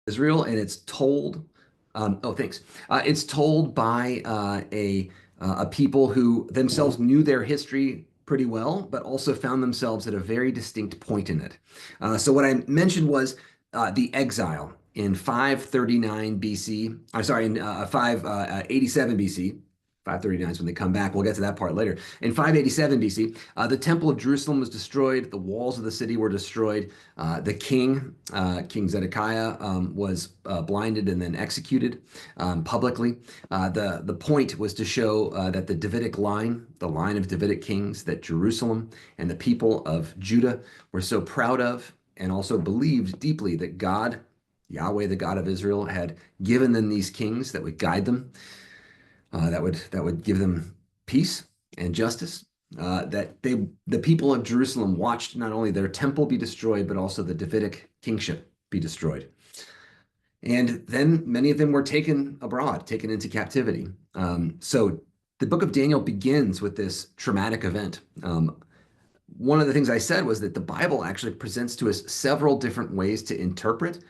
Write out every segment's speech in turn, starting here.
Israel, and it's told. Oh, thanks. It's told by a people who themselves knew their history pretty well, but also found themselves at a very distinct point in it. So what I mentioned was the exile in 539 BC. I'm sorry, in 587 BC. 539 is when they come back. We'll get to that part later. In 587 BC, the Temple of Jerusalem was destroyed. The walls of the city were destroyed. The king, King Zedekiah, was blinded and then executed publicly. The point was to show that the Davidic line, the line of Davidic kings, that Jerusalem and the people of Judah were so proud of and also believed deeply that God, Yahweh, the God of Israel, had given them these kings that would guide them, that would give them peace and justice. The people of Jerusalem watched not only their temple be destroyed, but also the Davidic kingship be destroyed. And then many of them were taken abroad, taken into captivity. So the book of Daniel begins with this traumatic event. One of the things I said was that the Bible actually presents to us several different ways to interpret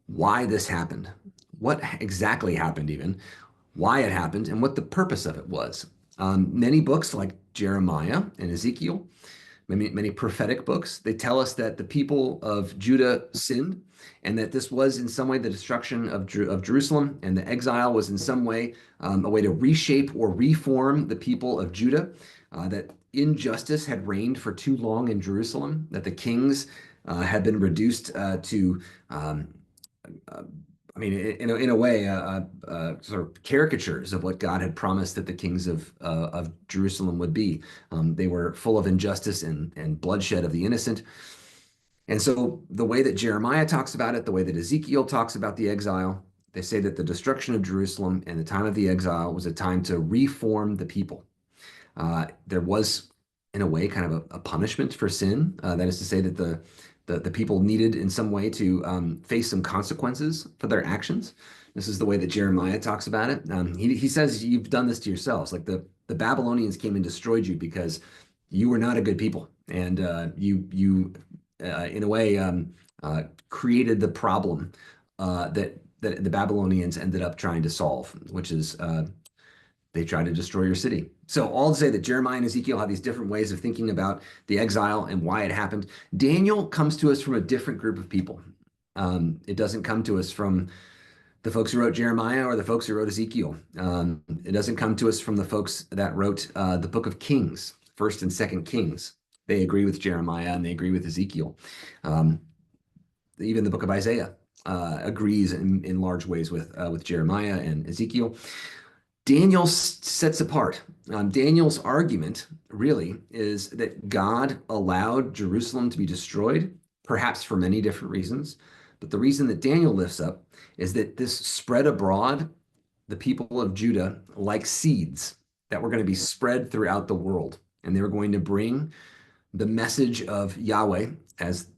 why this happened, what exactly happened, even why it happened, and what the purpose of it was. Many books like Jeremiah and Ezekiel, many prophetic books, they tell us that the people of Judah sinned and that this was in some way the destruction of Jerusalem, and the exile was in some way a way to reshape or reform the people of Judah, that injustice had reigned for too long in Jerusalem, that the kings had been reduced to in a way, sort of caricatures of what God had promised that the kings of Jerusalem would be. They were full of injustice and bloodshed of the innocent. And so the way that Jeremiah talks about it, the way that Ezekiel talks about the exile, they say that the destruction of Jerusalem and the time of the exile was a time to reform the people. There was, in a way, kind of a punishment for sin. That is to say that the people needed in some way to face some consequences for their actions. This is the way that Jeremiah talks about it. He says, you've done this to yourselves. Like the Babylonians came and destroyed you because you were not a good people. And you in a way, created the problem that the Babylonians ended up trying to solve, which is they try to destroy your city. So all to say that Jeremiah and Ezekiel have these different ways of thinking about the exile and why it happened. Daniel comes to us from a different group of people. It doesn't come to us from the folks who wrote Jeremiah or the folks who wrote Ezekiel. It doesn't come to us from the folks that wrote the book of Kings, First and Second Kings. They agree with Jeremiah and they agree with Ezekiel. Even the book of Isaiah agrees in large ways with Jeremiah and Ezekiel. Daniel sets apart. Daniel's argument really is that God allowed Jerusalem to be destroyed, perhaps for many different reasons. But the reason that Daniel lifts up is that this spread abroad the people of Judah like seeds that were going to be spread throughout the world. And they were going to bring the message of Yahweh as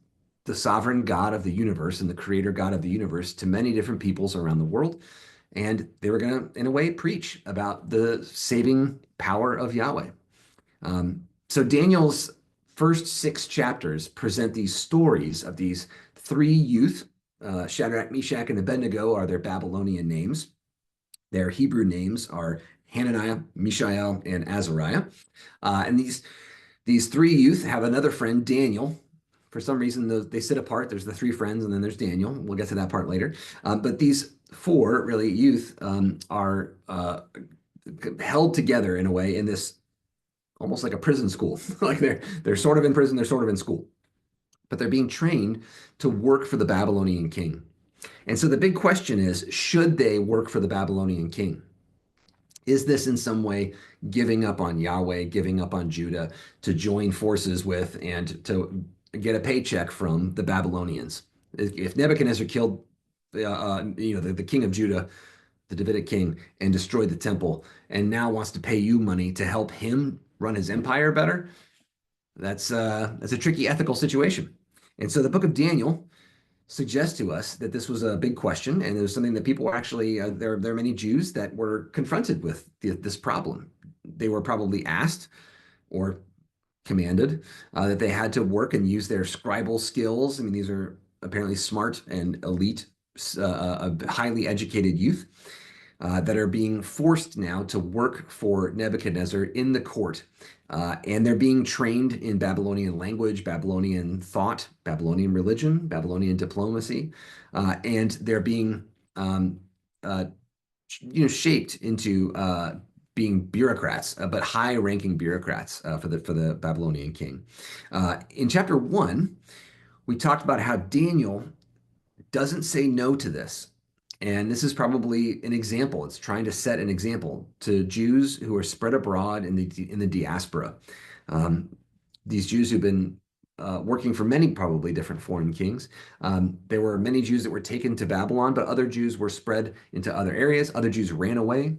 the sovereign God of the universe and the creator God of the universe to many different peoples around the world. And they were going to, in a way, preach about the saving power of Yahweh. So Daniel's first 6 chapters present these stories of these 3 youth. Shadrach, Meshach, and Abednego are their Babylonian names. Their Hebrew names are Hananiah, Mishael, and Azariah. And these 3 youth have another friend, Daniel. For some reason, they sit apart. There's the 3 friends, and then there's Daniel. We'll get to that part later. But these 4 really youth are held together in a way in this almost like a prison school. Like they're sort of in prison, they're sort of in school, but they're being trained to work for the Babylonian king. And so the big question is, should they work for the Babylonian king? Is this in some way giving up on Yahweh, giving up on Judah to join forces with and to get a paycheck from the Babylonians? If Nebuchadnezzar killed the king of Judah, the Davidic king, and destroyed the temple, and now wants to pay you money to help him run his empire better, that's a tricky ethical situation. And so the book of Daniel suggests to us that this was a big question, and it was something that people were actually there are many Jews that were confronted with this problem. They were probably asked or commanded that they had to work and use their scribal skills. I mean, these are apparently smart and elite highly educated youth that are being forced now to work for Nebuchadnezzar in the court. And they're being trained in Babylonian language, Babylonian thought, Babylonian religion, Babylonian diplomacy, and they're being uh, shaped into being bureaucrats, but high-ranking bureaucrats for the Babylonian king. In chapter 1, we talked about how Daniel doesn't say no to this. And this is probably an example. It's trying to set an example to Jews who are spread abroad in the diaspora. Um, these Jews who've been working for many probably different foreign kings. There were many Jews that were taken to Babylon, but other Jews were spread into other areas. Other Jews ran away.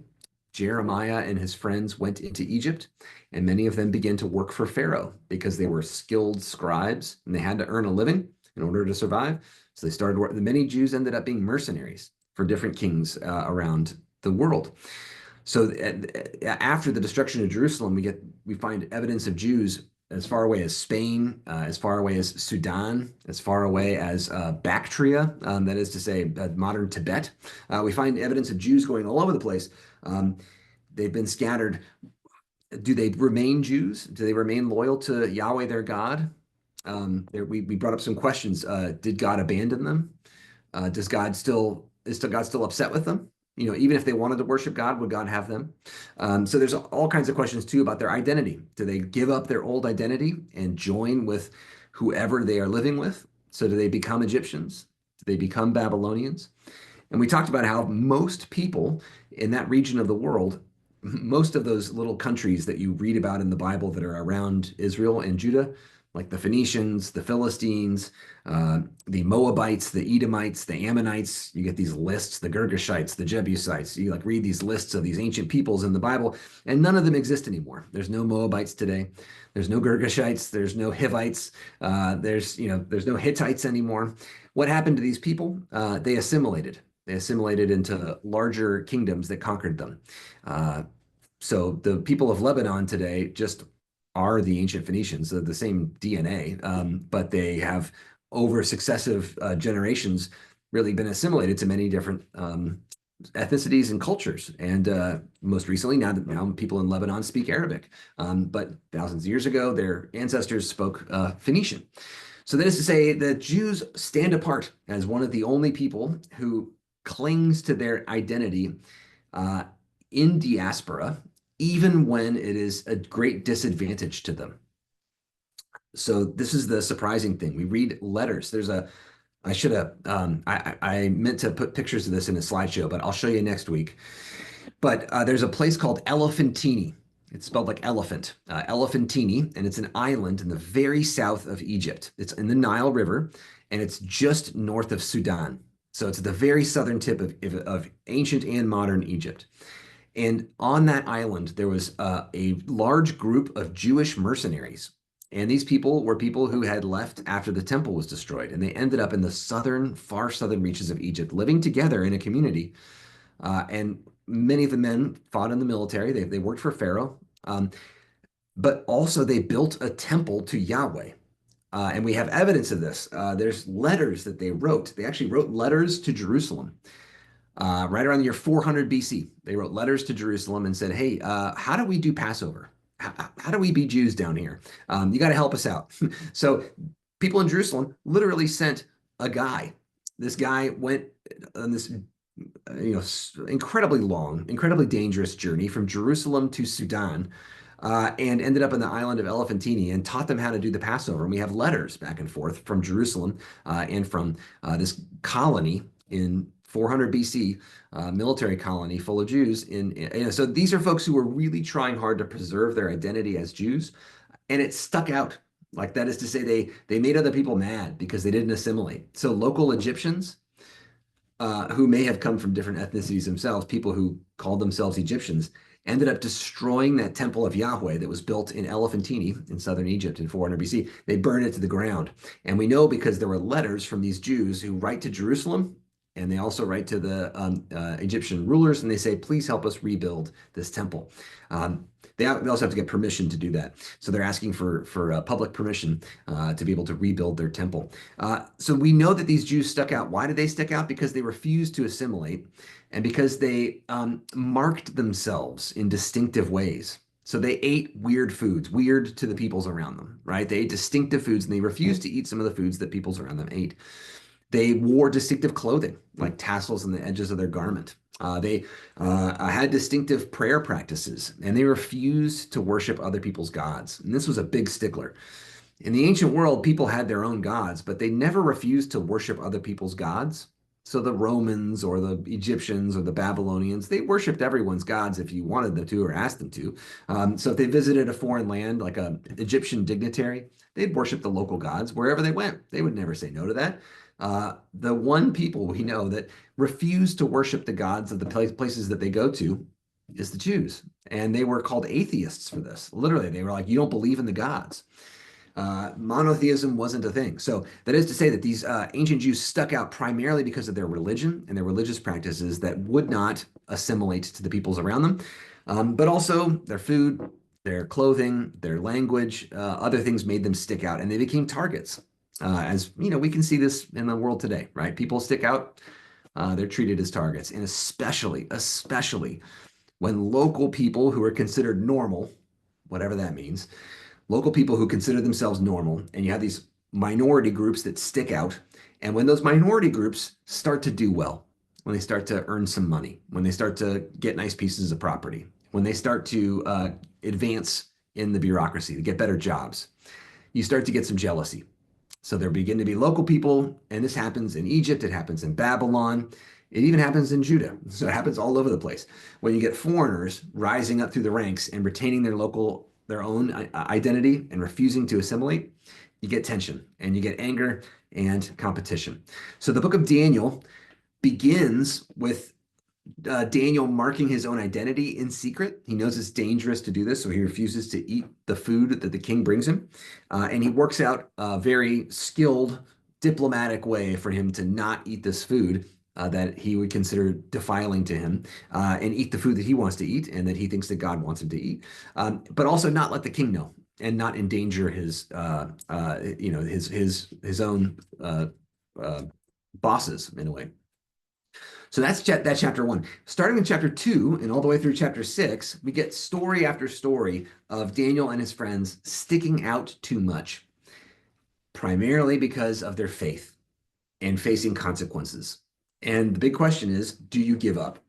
Jeremiah and his friends went into Egypt, and many of them began to work for Pharaoh because they were skilled scribes and they had to earn a living in order to survive. So they started working. Many Jews ended up being mercenaries for different kings around the world. So after the destruction of Jerusalem, we find evidence of Jews as far away as Spain, as far away as Sudan, as far away as Bactria, that is to say, modern Tibet. We find evidence of Jews going all over the place. They've been scattered. Do they remain Jews? Do they remain loyal to Yahweh, their God? We brought up some questions. Did God abandon them? Is God still upset with them? Even if they wanted to worship God, would God have them? So there's all kinds of questions too about their identity. Do they give up their old identity and join with whoever they are living with? So do they become Egyptians? Do they become Babylonians? And we talked about how most people in that region of the world, most of those little countries that you read about in the Bible that are around Israel and Judah, like the Phoenicians, the Philistines, the Moabites, the Edomites, the Ammonites. You get these lists, the Girgashites, the Jebusites. You read these lists of these ancient peoples in the Bible, and none of them exist anymore. There's no Moabites today. There's no Girgashites. There's no Hivites. There's no Hittites anymore. What happened to these people? They assimilated. They assimilated into larger kingdoms that conquered them. So the people of Lebanon today just are the ancient Phoenicians, the same DNA, but they have over successive generations really been assimilated to many different ethnicities and cultures. And most recently, now people in Lebanon speak Arabic, but thousands of years ago, their ancestors spoke Phoenician. So that is to say that Jews stand apart as one of the only people who clings to their identity in diaspora, even when it is a great disadvantage to them. So this is the surprising thing. We read letters. I should have, I meant to put pictures of this in a slideshow, but I'll show you next week. But there's a place called Elephantine. It's spelled like elephant, Elephantine, and it's an island in the very south of Egypt. It's in the Nile River, and it's just north of Sudan. So it's at the very southern tip of ancient and modern Egypt. And on that island, there was a large group of Jewish mercenaries. And these people were people who had left after the temple was destroyed. And they ended up in the far southern reaches of Egypt, living together in a community. And many of the men fought in the military. They worked for Pharaoh. But also they built a temple to Yahweh. And we have evidence of this. There's letters that they wrote. They actually wrote letters to Jerusalem. Right around the year 400 BC, they wrote letters to Jerusalem and said, hey, how do we do Passover? How do we be Jews down here? You got to help us out. So people in Jerusalem literally sent a guy. This guy went on this incredibly long, incredibly dangerous journey from Jerusalem to Sudan, and ended up in the island of Elephantine and taught them how to do the Passover. And we have letters back and forth from Jerusalem and from this colony in 400 BC, military colony full of Jews. So these are folks who were really trying hard to preserve their identity as Jews, and it stuck out. Like that is to say, they made other people mad because they didn't assimilate. So local Egyptians, who may have come from different ethnicities themselves, people who called themselves Egyptians, ended up destroying that temple of Yahweh that was built in Elephantine in southern Egypt in 400 BC. They burned it to the ground. And we know because there were letters from these Jews who write to Jerusalem And they also write to the Egyptian rulers and they say, please help us rebuild this temple. They also have to get permission to do that. So they're asking for public permission to be able to rebuild their temple. So we know that these Jews stuck out. Why did they stick out? Because they refused to assimilate and because they marked themselves in distinctive ways. So they ate weird foods, weird to the peoples around them, right? They ate distinctive foods and they refused to eat some of the foods that peoples around them ate. They wore distinctive clothing, like tassels on the edges of their garment. They had distinctive prayer practices, and they refused to worship other people's gods. And this was a big stickler. In the ancient world, people had their own gods, but they never refused to worship other people's gods. So the Romans or the Egyptians or the Babylonians, they worshiped everyone's gods if you wanted them to or asked them to. So if they visited a foreign land, like an Egyptian dignitary, they'd worship the local gods wherever they went. They would never say no to that. The one people we know that refuse to worship the gods of the places that they go to is the Jews. And they were called atheists for this. Literally, they were like, you don't believe in the gods. Monotheism wasn't a thing. So that is to say that these ancient Jews stuck out primarily because of their religion and their religious practices that would not assimilate to the peoples around them, but also their food, their clothing, their language, other things made them stick out, and they became targets. As you know, we can see this in the world today, right? People stick out, they're treated as targets, and especially when local people who are considered normal, whatever that means, local people who consider themselves normal, and you have these minority groups that stick out. And when those minority groups start to do well, when they start to earn some money, when they start to get nice pieces of property, when they start to advance in the bureaucracy, to get better jobs, you start to get some jealousy. So there begin to be local people, and this happens in Egypt, it happens in Babylon, it even happens in Judah. So it happens all over the place. When you get foreigners rising up through the ranks and retaining their own identity and refusing to assimilate, you get tension and you get anger and competition. So the book of Daniel begins with Daniel marking his own identity in secret. He knows it's dangerous to do this, so he refuses to eat the food that the king brings him. And he works out a very skilled diplomatic way for him to not eat this food that he would consider defiling to him, and eat the food that he wants to eat and that he thinks that God wants him to eat, but also not let the king know and not endanger his his own bosses in a way. So that's chapter 1. Starting in chapter 2 and all the way through chapter 6, we get story after story of Daniel and his friends sticking out too much, primarily because of their faith and facing consequences. And the big question is, do you give up?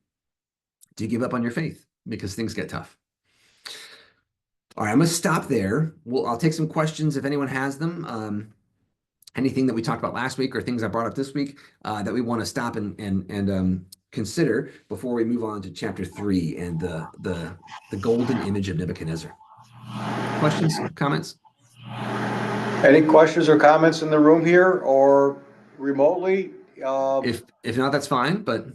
Do you give up on your faith? Because things get tough. All right, I'm going to stop there. I'll take some questions if anyone has them. Anything that we talked about last week or things I brought up this week that we want to stop and consider before we move on to chapter 3 and the golden image of Nebuchadnezzar. Questions, comments? Any questions or comments in the room here or remotely? If not, that's fine, but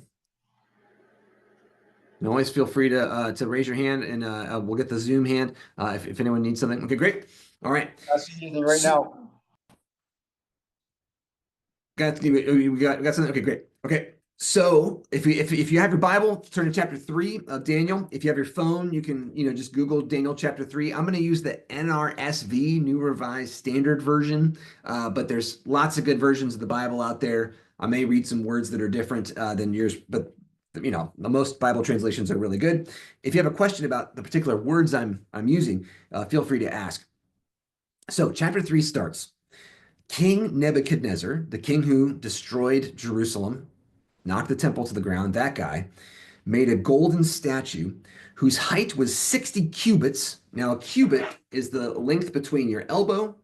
you always feel free to raise your hand and we'll get the Zoom hand if anyone needs something. Okay, great. All right. I see anything right now. We got something. Okay, great. Okay. So if you have your Bible, turn to chapter 3 of Daniel. If you have your phone, you can just Google Daniel chapter 3. I'm going to use the NRSV, New Revised Standard Version, but there's lots of good versions of the Bible out there. I may read some words that are different than yours, but most Bible translations are really good. If you have a question about the particular words I'm using, feel free to ask. So chapter 3 starts. King Nebuchadnezzar, the king who destroyed Jerusalem, knocked the temple to the ground, that guy, made a golden statue whose height was 60 cubits. Now, a cubit is the length between your elbow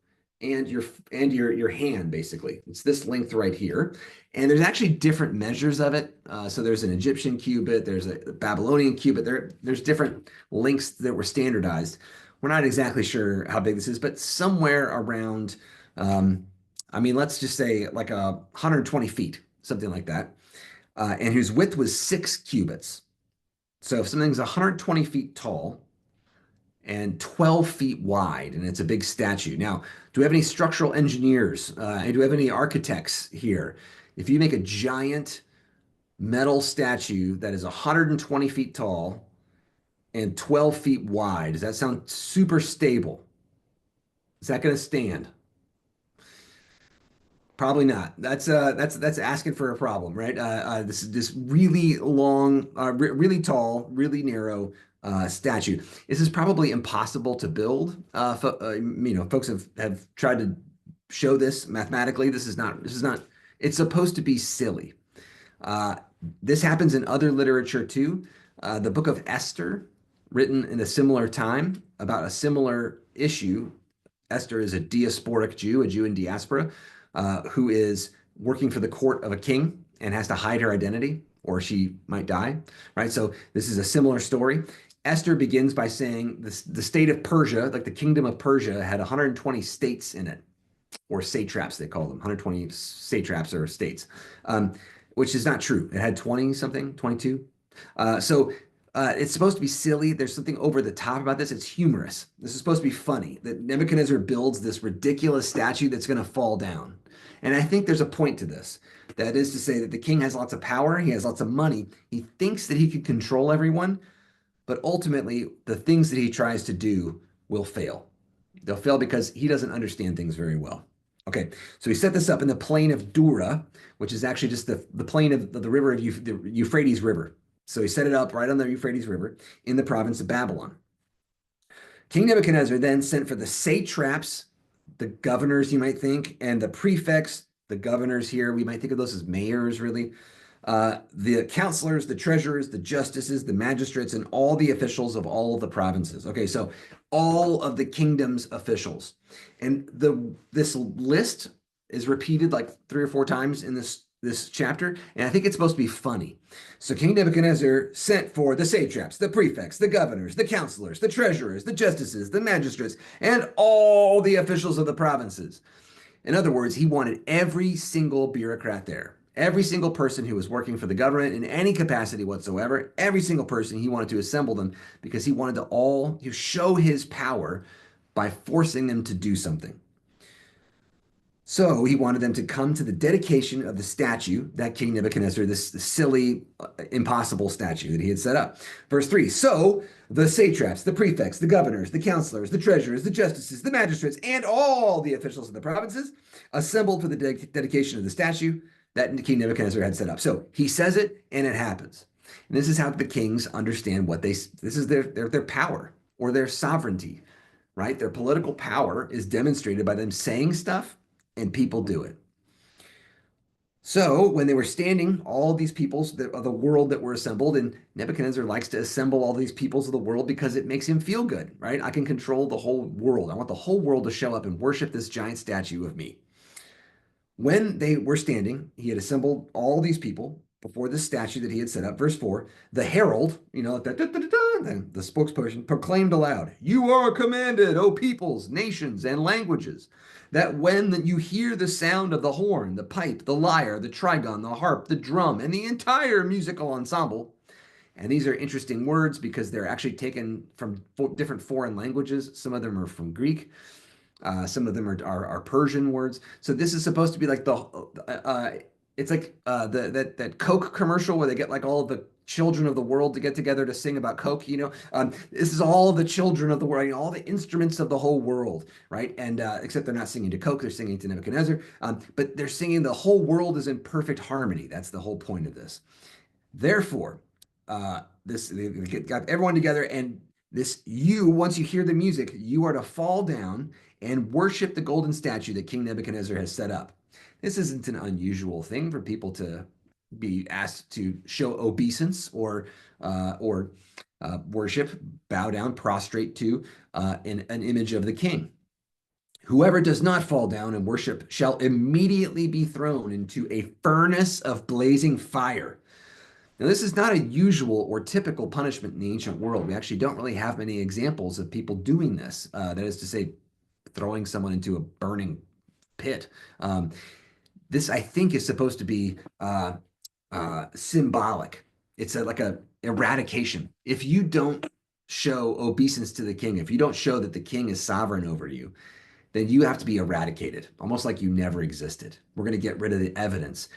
and your hand, basically. It's this length right here. And there's actually different measures of it. So there's an Egyptian cubit, there's a Babylonian cubit, there's different lengths that were standardized. We're not exactly sure how big this is, but somewhere around let's just say like 120 feet, something like that, and whose width was 6 cubits. So if something's 120 feet tall and 12 feet wide, and it's a big statue. Now, do we have any structural engineers? Do we have any architects here? If you make a giant metal statue that is 120 feet tall and 12 feet wide. Does that sound super stable? Is that going to stand? Probably not. That's asking for a problem, right? This really long, really tall, really narrow statue. This is probably impossible to build. Folks have tried to show this mathematically. This is not. This is not. It's supposed to be silly. Uh, this happens in other literature too. The Book of Esther, written in a similar time about a similar issue. Esther is a diasporic Jew, a Jew in diaspora, who is working for the court of a king and has to hide her identity or she might die, right? So this is a similar story. Esther begins by saying the state of Persia, like the kingdom of Persia, had 120 states in it, or satraps, they call them, 120 satraps or states, which is not true. It had 20 something, 22. It's supposed to be silly. There's something over the top about this. It's humorous. This is supposed to be funny that Nebuchadnezzar builds this ridiculous statue that's going to fall down. And I think there's a point to this. That is to say that the king has lots of power. He has lots of money. He thinks that he can control everyone, but ultimately the things that he tries to do will fail. They'll fail because he doesn't understand things very well. Okay, so he set this up in the plain of Dura, which is actually just the plain of the river of the Euphrates River. So he set it up right on the Euphrates River in the province of Babylon. King Nebuchadnezzar then sent for the satraps, the governors, you might think, and the prefects, the governors here, we might think of those as mayors, really, the counselors, the treasurers, the justices, the magistrates, and all the officials of all of the provinces. Okay, so all of the kingdom's officials. And this list is repeated like 3 or 4 times in this chapter, and I think it's supposed to be funny. So King Nebuchadnezzar sent for the satraps, the prefects, the governors, the counselors, the treasurers, the justices, the magistrates, and all the officials of the provinces. In other words, he wanted every single bureaucrat there. Every single person who was working for the government in any capacity whatsoever, every single person, he wanted to assemble them because he wanted to show his power by forcing them to do something. So he wanted them to come to the dedication of the statue that King Nebuchadnezzar, this silly, impossible statue that he had set up. Verse 3, so the satraps, the prefects, the governors, the counselors, the treasurers, the justices, the magistrates, and all the officials of the provinces assembled for the dedication of the statue that King Nebuchadnezzar had set up. So he says it and it happens. And this is how the kings understand this is their power or their sovereignty, right? Their political power is demonstrated by them saying stuff and people do it. So when they were standing, all these peoples of the world that were assembled, and Nebuchadnezzar likes to assemble all these peoples of the world because it makes him feel good, right? I can control the whole world. I want the whole world to show up and worship this giant statue of me. When they were standing, he had assembled all these people before the statue that he had set up. Verse 4, the herald, the spokesperson proclaimed aloud, you are commanded, O peoples, nations, and languages, that when you hear the sound of the horn, the pipe, the lyre, the trigon, the harp, the drum, and the entire musical ensemble, and these are interesting words because they're actually taken from different foreign languages. Some of them are from Greek. Some of them are Persian words. So this is supposed to be like it's like that Coke commercial where they get like all of the children of the world to get together to sing about Coke. This is all the children of the world, all the instruments of the whole world, right? And except they're not singing to Coke, they're singing to Nebuchadnezzar. But they're singing the whole world is in perfect harmony. That's the whole point of this. Therefore, they got everyone together, and once you hear the music, you are to fall down and worship the golden statue that King Nebuchadnezzar has set up. This isn't an unusual thing for people to be asked to show obeisance or worship, bow down, prostrate to an image of the king. Whoever does not fall down and worship shall immediately be thrown into a furnace of blazing fire. Now, this is not a usual or typical punishment in the ancient world. We actually don't really have many examples of people doing this. That is to say, throwing someone into a burning pit. This, I think, is supposed to be symbolic. It's like a eradication. If you don't show obeisance to the king, if you don't show that the king is sovereign over you, then you have to be eradicated, almost like you never existed. We're going to get rid of the evidence.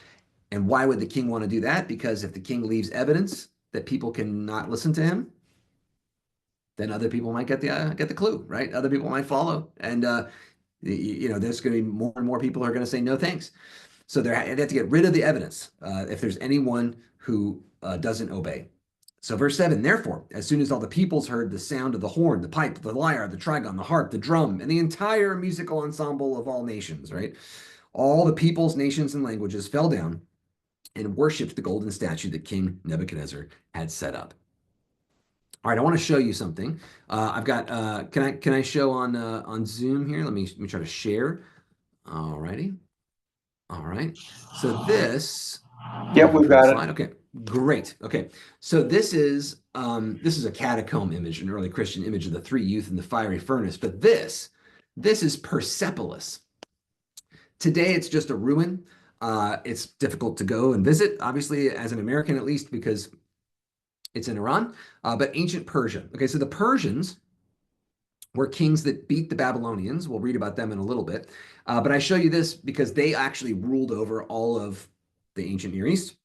And why would the king want to do that? Because if the king leaves evidence that people cannot listen to him, then other people might get the clue, right? Other people might follow, and there's going to be more and more people who are going to say no thanks. So they have to get rid of the evidence if there's anyone who doesn't obey. So verse 7, therefore, as soon as all the peoples heard the sound of the horn, the pipe, the lyre, the trigon, the harp, the drum, and the entire musical ensemble of all nations, right? All the peoples, nations, and languages fell down and worshiped the golden statue that King Nebuchadnezzar had set up. All right, I want to show you something. I've got. Can I show on Zoom here? Let me try to share. All righty. All right. So this. Yep, we've got it. Slide. Okay. Great. Okay. So this is a catacomb image, an early Christian image of the three youth in the fiery furnace. But this is Persepolis. Today it's just a ruin. It's difficult to go and visit, obviously, as an American at least, because it's in Iran, but ancient Persia. Okay, so the Persians were kings that beat the Babylonians. We'll read about them in a little bit. But I show you this because they actually ruled over all of the ancient Near East.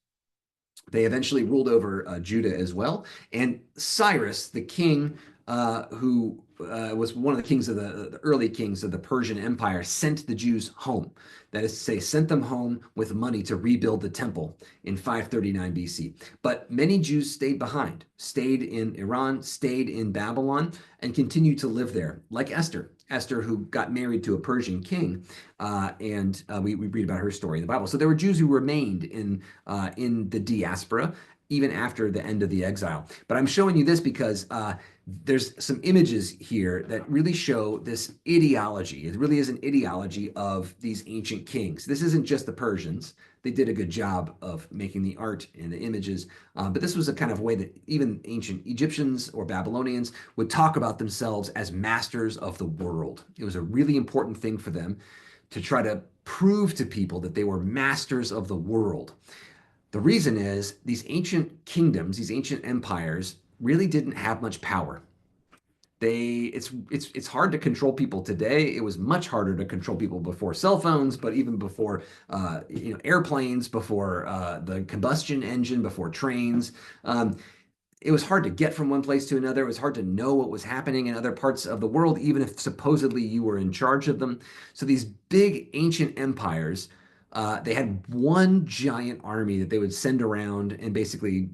They eventually ruled over Judah as well. And Cyrus, the king who was one of the kings of the early kings of the Persian Empire, sent the Jews home. That is to say, sent them home with money to rebuild the temple in 539 BC. But many Jews stayed behind, stayed in Iran, stayed in Babylon, and continued to live there, like Esther. Esther, who got married to a Persian king, and we read about her story in the Bible. So there were Jews who remained in the diaspora, even after the end of the exile. But I'm showing you this because there's some images here that really show this ideology. It really is an ideology of these ancient kings. This isn't just the Persians. They did a good job of making the art and the images, but this was a kind of way that even ancient Egyptians or Babylonians would talk about themselves as masters of the world. It was a really important thing for them to try to prove to people that they were masters of the world. The reason is these ancient kingdoms, these ancient empires, really didn't have much power. It's hard to control people today. It was much harder to control people before cell phones, but even before airplanes, before the combustion engine, before trains. It was hard to get from one place to another. It was hard to know what was happening in other parts of the world, even if supposedly you were in charge of them. So these big ancient empires, they had one giant army that they would send around and basically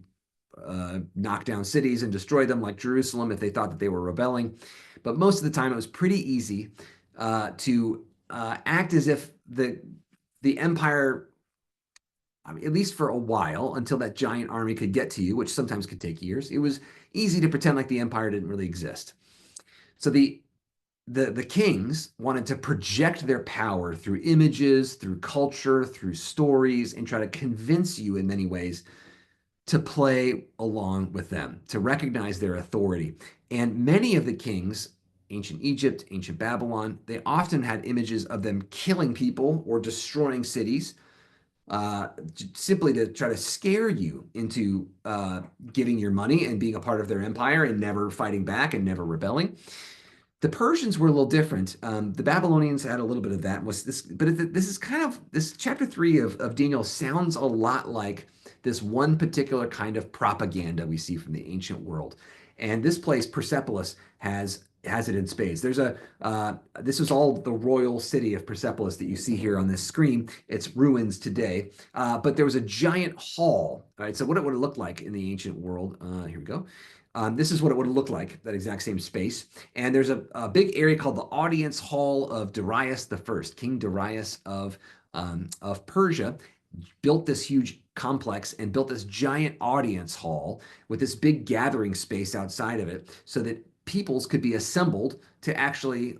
knock down cities and destroy them, like Jerusalem, if they thought that they were rebelling. But most of the time, it was pretty easy to act as if the empire, I mean, at least for a while, until that giant army could get to you, which sometimes could take years, it was easy to pretend like the empire didn't really exist. So the kings wanted to project their power through images, through culture, through stories, and try to convince you in many ways to play along with them, to recognize their authority. And many of the kings, ancient Egypt, ancient Babylon, they often had images of them killing people or destroying cities, simply to try to scare you into giving your money and being a part of their empire and never fighting back and never rebelling. The Persians were a little different. The Babylonians had a little bit of that. This is kind of, this chapter 3 of Daniel sounds a lot like this one particular kind of propaganda we see from the ancient world. And this place, Persepolis, has it in spades. This is all the royal city of Persepolis that you see here on this screen. It's ruins today, but there was a giant hall. All right, so what it would have looked like in the ancient world. Here we go. This is what it would have looked like, that exact same space. And there's a big area called the Audience Hall of Darius I, King Darius of Persia, built this huge complex and built this giant audience hall with this big gathering space outside of it so that peoples could be assembled to actually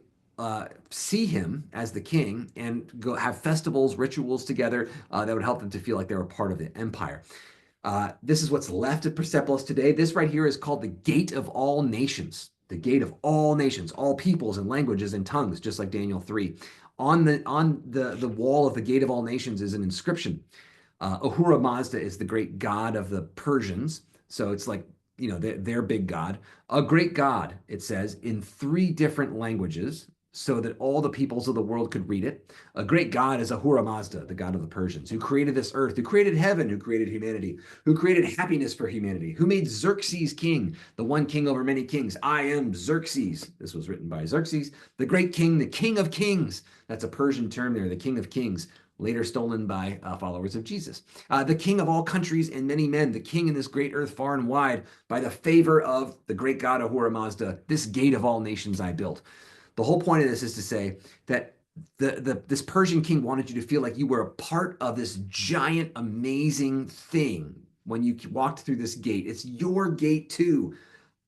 see him as the king and go have festivals, rituals together that would help them to feel like they were part of the empire. This is what's left of Persepolis today. This right here is called the Gate of All Nations. The Gate of All Nations, all peoples and languages and tongues, just like Daniel 3. On the wall of the Gate of All Nations is an inscription. Ahura Mazda is the great god of the Persians. So it's like, their big god. A great god, it says, in 3 different languages. so that all the peoples of the world could read it. A great god is Ahura Mazda, the god of the Persians, who created this earth, who created heaven, who created humanity, who created happiness for humanity, who made Xerxes king, the one king over many kings. I am Xerxes. This was written by Xerxes, the great king, the king of kings. That's a Persian term there, the king of kings, later stolen by followers of Jesus. The king of all countries and many men, the king in this great earth far and wide, by the favor of the great god Ahura Mazda, this gate of all nations I built. The whole point of this is to say that this Persian king wanted you to feel like you were a part of this giant, amazing thing when you walked through this gate. It's your gate too.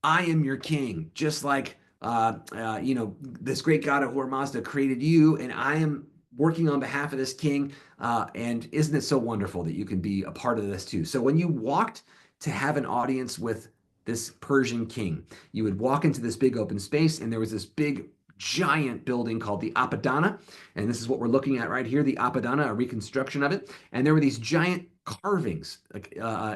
I am your king, just like this great God of Ahura Mazda created you, and I am working on behalf of this king. And isn't it so wonderful that you can be a part of this too? So when you walked to have an audience with this Persian king, you would walk into this big open space, and there was this big giant building called the Apadana. And this is what we're looking at right here, the Apadana, a reconstruction of it. And there were these giant carvings,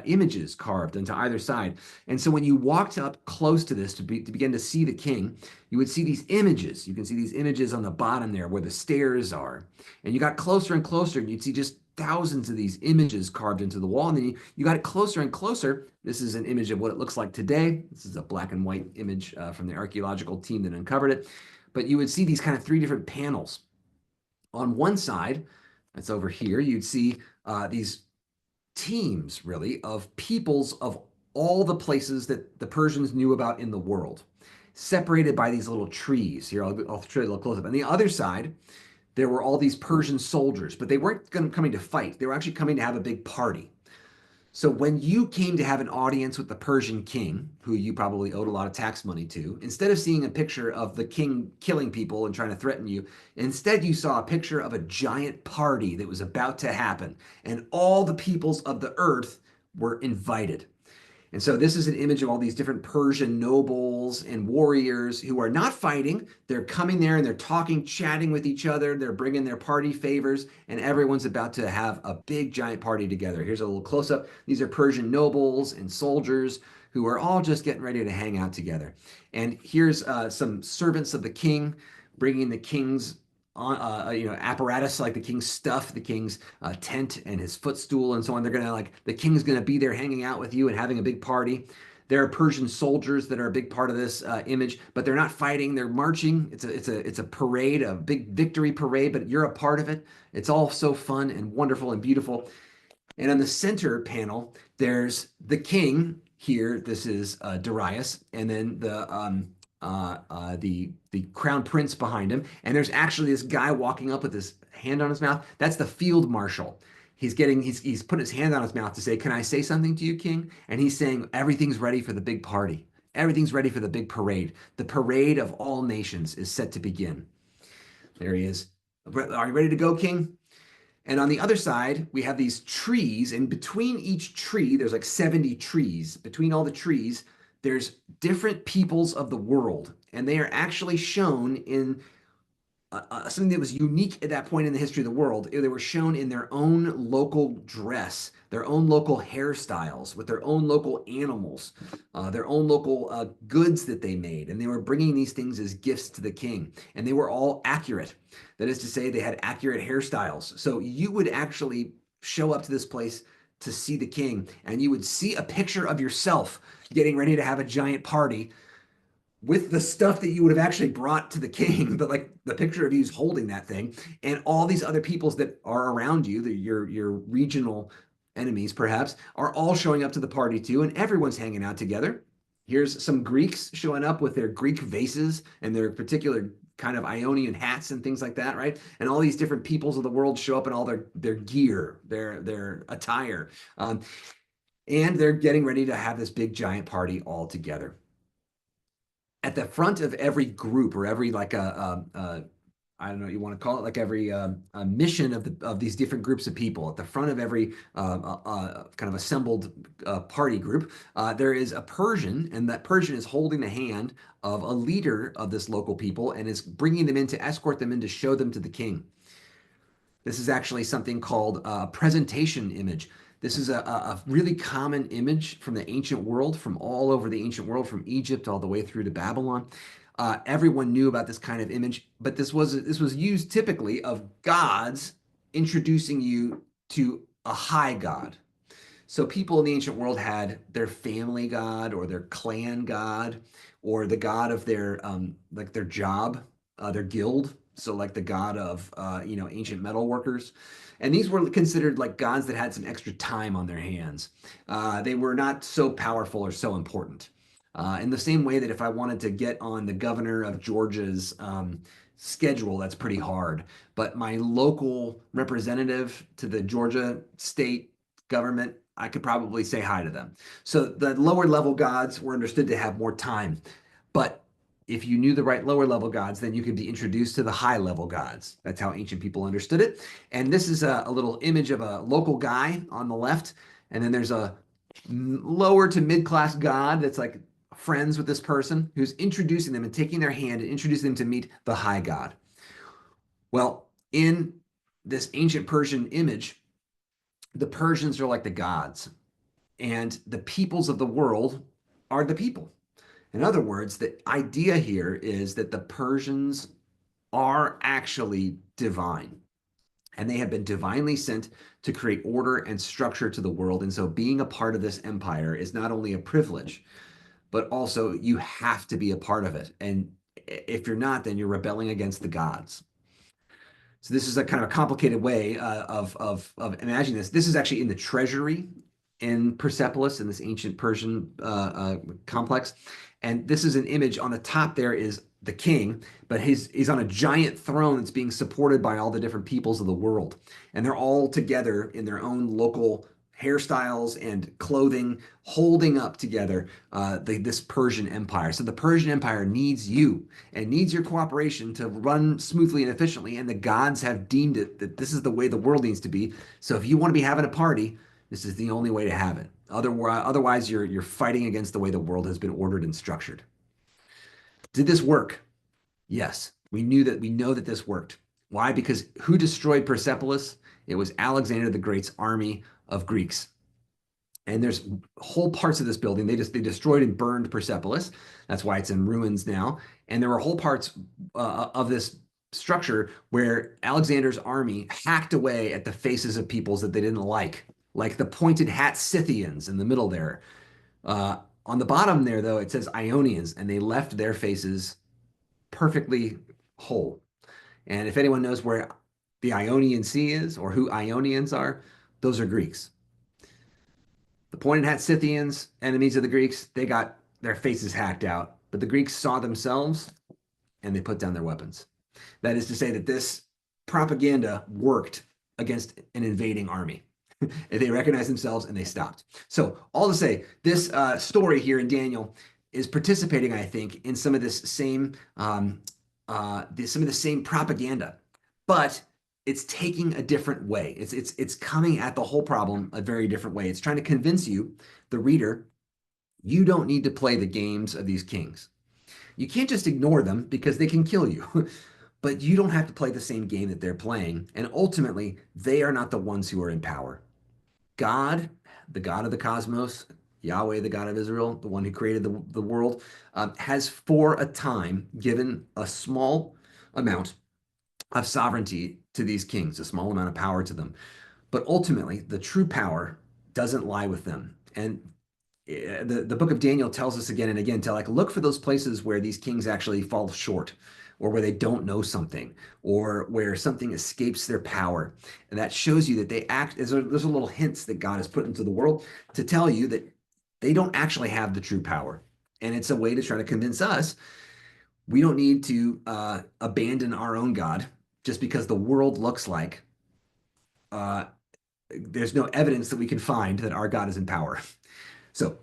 images carved into either side. And so when you walked up close to this to begin to see the king, you would see these images. You can see these images on the bottom there where the stairs are. And you got closer and closer, and you'd see just thousands of these images carved into the wall. And then you got it closer and closer. This is an image of what it looks like today. This is a black and white image from the archaeological team that uncovered it. But you would see these kind of three different panels. On one side, that's over here, you'd see these teams, really, of peoples of all the places that the Persians knew about in the world, separated by these little trees. Here, I'll show you a little close up. On the other side, there were all these Persian soldiers, but they weren't coming to fight. They were actually coming to have a big party. So when you came to have an audience with the Persian king, who you probably owed a lot of tax money to, instead of seeing a picture of the king killing people and trying to threaten you, instead you saw a picture of a giant party that was about to happen, and all the peoples of the earth were invited. And so this is an image of all these different Persian nobles and warriors who are not fighting. They're coming there and they're talking, chatting with each other. They're bringing their party favors, and everyone's about to have a big giant party together. Here's a little close up. These are Persian nobles and soldiers who are all just getting ready to hang out together. And here's some servants of the king bringing the king's apparatus, like the king's stuff, the king's tent and his footstool and so on. They're gonna the king's gonna be there hanging out with you and having a big party. There are Persian soldiers that are a big part of this image, but they're not fighting. They're marching. It's a parade, a big victory parade, but you're a part of it. It's all so fun and wonderful and beautiful. And on the center panel, there's the king here. This is Darius, and then the crown prince behind him, and there's actually this guy walking up with his hand on his mouth. That's the field marshal. He's putting his hand on his mouth to say, "Can I say something to you, King?" And he's saying, "Everything's ready for the big party. Everything's ready for the big parade. The parade of all nations is set to begin." There he is. Are you ready to go, King? And on the other side, we have these trees, and between each tree, there's like 70 trees. Between all the trees, there's different peoples of the world, and they are actually shown in something that was unique at that point in the history of the world. They were shown in their own local dress, their own local hairstyles, with their own local animals, their own local goods that they made. And they were bringing these things as gifts to the king. And they were all accurate. That is to say, they had accurate hairstyles. So you would actually show up to this place to see the king, and you would see a picture of yourself getting ready to have a giant party with the stuff that you would have actually brought to the king, but like the picture of you's holding that thing, and all these other peoples that are around you, your regional enemies perhaps, are all showing up to the party too, and everyone's hanging out together. Here's some Greeks showing up with their Greek vases and their particular kind of Ionian hats and things like that, right? And all these different peoples of the world show up in all their gear, their attire, and they're getting ready to have this big giant party all together. At the front of every group, or every I don't know what you want to call it, like every mission of these different groups of people, at the front of every kind of assembled party group, there is a Persian, and that Persian is holding the hand of a leader of this local people and is bringing them in to escort them in to show them to the king. This is actually something called a presentation image. This is a really common image from the ancient world, from all over the ancient world, from Egypt all the way through to Babylon. Everyone knew about this kind of image, but this was used typically of gods introducing you to a high god. So people in the ancient world had their family god or their clan god or the god of their like their job, their guild. So like the god of ancient metal workers. And these were considered like gods that had some extra time on their hands. They were not so powerful or so important. In the same way that if I wanted to get on the governor of Georgia's schedule, that's pretty hard. But my local representative to the Georgia state government, I could probably say hi to them. So the lower level gods were understood to have more time. But if you knew the right lower level gods, then you could be introduced to the high level gods. That's how ancient people understood it. And this is a little image of a local guy on the left. And then there's a lower to mid class god that's like friends with this person who's introducing them and taking their hand and introducing them to meet the high god. Well, in this ancient Persian image, the Persians are like the gods, and the peoples of the world are the people. In other words, the idea here is that the Persians are actually divine, and they have been divinely sent to create order and structure to the world. And so being a part of this empire is not only a privilege, but also you have to be a part of it. And if you're not, then you're rebelling against the gods. So this is a kind of a complicated way of imagining this. This is actually in the treasury in Persepolis in this ancient Persian complex, and this is an image on the top. There is the king, but he's on a giant throne that's being supported by all the different peoples of the world, and they're all together in their own local hairstyles and clothing, holding up together this Persian Empire. So the Persian Empire needs you and needs your cooperation to run smoothly and efficiently. And the gods have deemed it that this is the way the world needs to be. So if you want to be having a party, this is the only way to have it. Otherwise, you're fighting against the way the world has been ordered and structured. Did this work? Yes, we know that this worked. Why? Because who destroyed Persepolis? It was Alexander the Great's army of Greeks. And there's whole parts of this building. They destroyed and burned Persepolis. That's why it's in ruins now. And there were whole parts of this structure where Alexander's army hacked away at the faces of peoples that they didn't like the pointed hat Scythians in the middle there. On the bottom there, though, it says Ionians, and they left their faces perfectly whole. And if anyone knows where the Ionian Sea is or who Ionians are, those are Greeks. The pointed hat Scythians, enemies of the Greeks, they got their faces hacked out, but the Greeks saw themselves and they put down their weapons. That is to say that this propaganda worked against an invading army. They recognized themselves and they stopped. So all to say, this story here in Daniel is participating, I think, in some of this same some of the same propaganda, but it's taking a different way. It's coming at the whole problem a very different way. It's trying to convince you, the reader, you don't need to play the games of these kings. You can't just ignore them because they can kill you. But you don't have to play the same game that they're playing. And ultimately, they are not the ones who are in power. God, the God of the cosmos, Yahweh, the God of Israel, the one who created the world, has for a time given a small amount of sovereignty to these kings, a small amount of power to them. But ultimately, the true power doesn't lie with them. And the book of Daniel tells us again and again to like look for those places where these kings actually fall short or where they don't know something or where something escapes their power. And that shows you that they act, there's a little hints that God has put into the world to tell you that they don't actually have the true power. And it's a way to try to convince us we don't need to abandon our own God just because the world looks like there's no evidence that we can find that our God is in power. So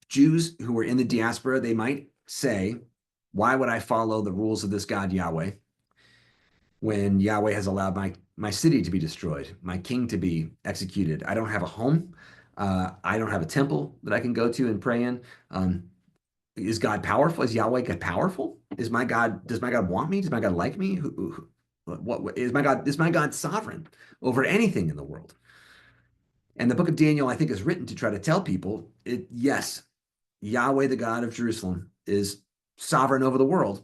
Jews who were in the diaspora, they might say, why would I follow the rules of this God Yahweh when Yahweh has allowed my city to be destroyed, my king to be executed? I don't have a home. I don't have a temple that I can go to and pray in. Is God powerful? Is Yahweh God powerful? Does my God want me? Does my God like me? What is my God? Is my God sovereign over anything in the world? And the book of Daniel, I think, is written to try to tell people, yes, Yahweh, the God of Jerusalem, is sovereign over the world,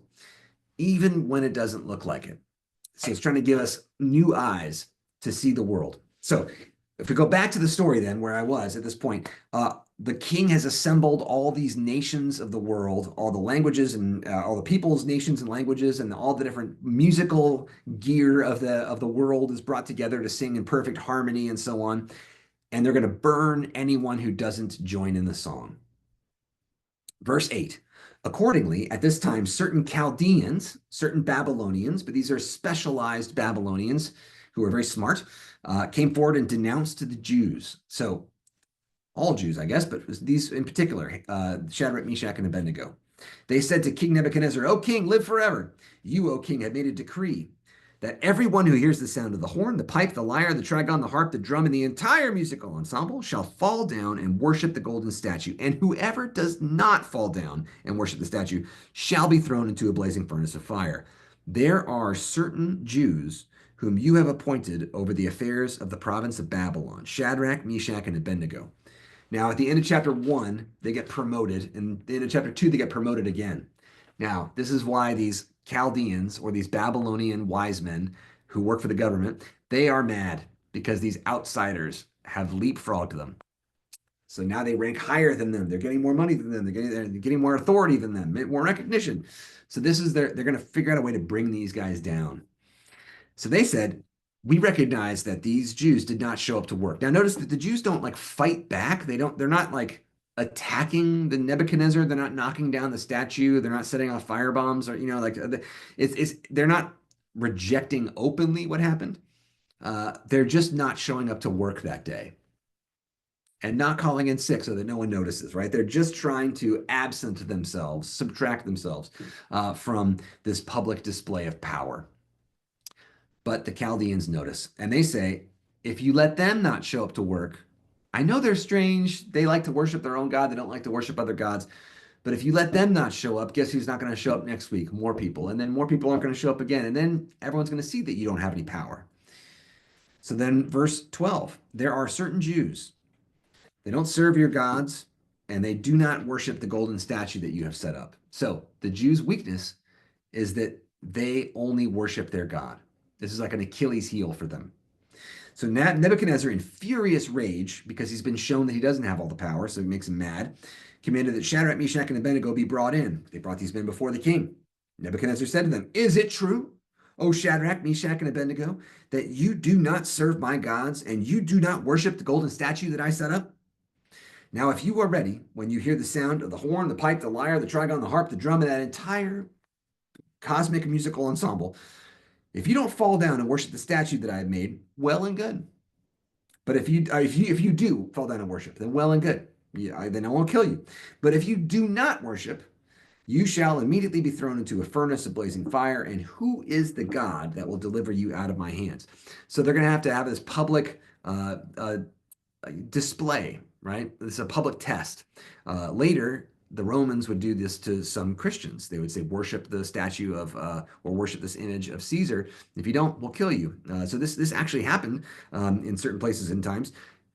even when it doesn't look like it. So it's trying to give us new eyes to see the world. So if we go back to the story then, where I was at this point, the king has assembled all these nations of the world, all the languages and all the peoples, nations and languages, and all the different musical gear of the world is brought together to sing in perfect harmony and so on. And they're going to burn anyone who doesn't join in the song. Verse 8. Accordingly, at this time, certain Chaldeans, certain Babylonians, but these are specialized Babylonians who are very smart, came forward and denounced to the Jews. So all Jews, I guess, but these in particular, Shadrach, Meshach, and Abednego. They said to King Nebuchadnezzar, O king, live forever. You, O king, have made a decree that everyone who hears the sound of the horn, the pipe, the lyre, the trigon, the harp, the drum, and the entire musical ensemble shall fall down and worship the golden statue. And whoever does not fall down and worship the statue shall be thrown into a blazing furnace of fire. There are certain Jews whom you have appointed over the affairs of the province of Babylon, Shadrach, Meshach, and Abednego. Now, at the end of chapter 1, they get promoted, and at the end of chapter 2, they get promoted again. Now, this is why these Chaldeans or these Babylonian wise men who work for the government, they are mad because these outsiders have leapfrogged them. So now they rank higher than them. They're getting more money than them. They're getting more authority than them, more recognition. So this is they're going to figure out a way to bring these guys down. So they said, we recognize that these Jews did not show up to work. Now notice that the Jews don't like fight back. They're not like attacking the Nebuchadnezzar. They're not knocking down the statue. They're not setting off fire bombs, or they're not rejecting openly what happened. They're just not showing up to work that day and not calling in sick so that no one notices, right? They're just trying to absent themselves, subtract themselves from this public display of power. But the Chaldeans notice, and they say, if you let them not show up to work, I know they're strange. They like to worship their own God. They don't like to worship other gods. But if you let them not show up, guess who's not going to show up next week? More people. And then more people aren't going to show up again. And then everyone's going to see that you don't have any power. So then verse 12, there are certain Jews. They don't serve your gods, and they do not worship the golden statue that you have set up. So the Jews' weakness is that they only worship their God. This is like an Achilles heel for them. So Nebuchadnezzar, in furious rage, because he's been shown that he doesn't have all the power, so it makes him mad, commanded that Shadrach, Meshach, and Abednego be brought in. They brought these men before the king. Nebuchadnezzar said to them, is it true, O Shadrach, Meshach, and Abednego, that you do not serve my gods and you do not worship the golden statue that I set up? Now, if you are ready, when you hear the sound of the horn, the pipe, the lyre, the trigon, the harp, the drum, and that entire cosmic musical ensemble, if you don't fall down and worship the statue that I have made, well and good. But if you do fall down and worship, then well and good. Then I won't kill you. But if you do not worship, you shall immediately be thrown into a furnace of blazing fire. And who is the God that will deliver you out of my hands? So they're going to have this public display, right? This is a public test. Later, the Romans would do this to some Christians. They would say, worship the statue of, or worship this image of Caesar. If you don't, we'll kill you. So this actually happened in certain places and times.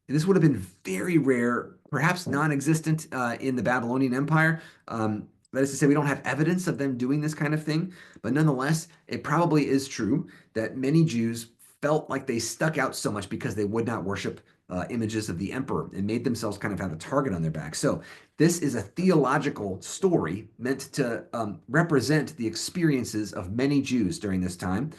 This would have been very rare, perhaps non-existent in the Babylonian Empire. That is to say, we don't have evidence of them doing this kind of thing, but nonetheless, it probably is true that many Jews felt like they stuck out so much because they would not worship images of the emperor and made themselves kind of have a target on their back. So this is a theological story meant to represent the experiences of many Jews during this time,